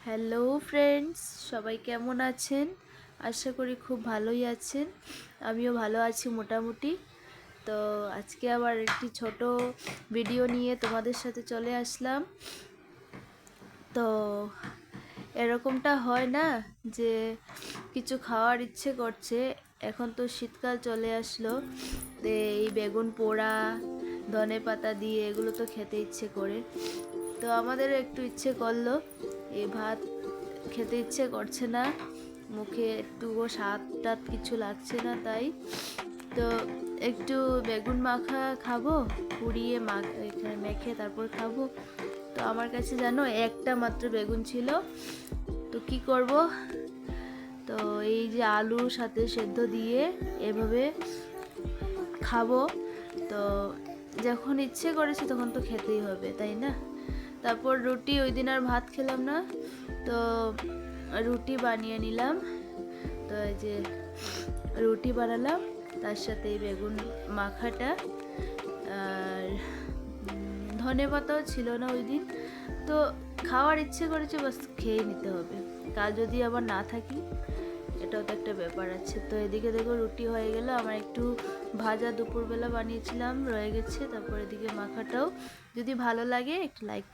Hello friends, সবাই কেমন আছেন? আশা করি খুব ভালোই আছেন। আমিও ভালো আছি মোটামুটি। তো আজকে আবার একটি ছোট ভিডিও নিয়ে তোমাদের সাথে চলে আসলাম। তো এরকমটা হয় না যে কিছু খাওয়ার ইচ্ছে করছে। এখন তো শীতকাল চলে আসলো, তো এই বেগুন পোড়া, ধনে পাতা দিয়ে এগুলো তো খেতে ইচ্ছে করে। তো আমাদেরও একটু ইচ্ছে করলো, এই ভাত খেতে ইচ্ছে করছে না, মুখে একটুও স্বাদ টাদ কিছু লাগছে না, তাই তো একটু বেগুন মাখা খাবো, পুড়িয়ে মেখে তারপর খাবো। তো আমার কাছে জানো একটা মাত্র বেগুন ছিল, তো কি করব, তো এই যে আলুর সাথে সেদ্ধ দিয়ে এভাবে খাবো। তো যখন ইচ্ছে করেছে তখন তো খেতেই হবে, তাই না? তারপর রুটি, ওই দিন আর ভাত খেলাম না, তো রুটি বানিয়ে নিলাম। তো এই যে রুটি বানালাম, তার সাথে এই বেগুন মাখাটা, আর ধনে পাতাও ছিল না ওই দিন। তো খাওয়ার ইচ্ছে করেছে, বাস খেয়ে নিতে হবে, কাল যদি আবার না থাকি, এটাও তো একটা ব্যাপার আছে। তো এদিকে দেখো রুটি হয়ে গেল, আমার একটু ভাজা দুপুরবেলা বানিয়েছিলাম রয়ে গেছে। তারপর এদিকে মাখাটাও, যদি ভালো লাগে একটু লাইক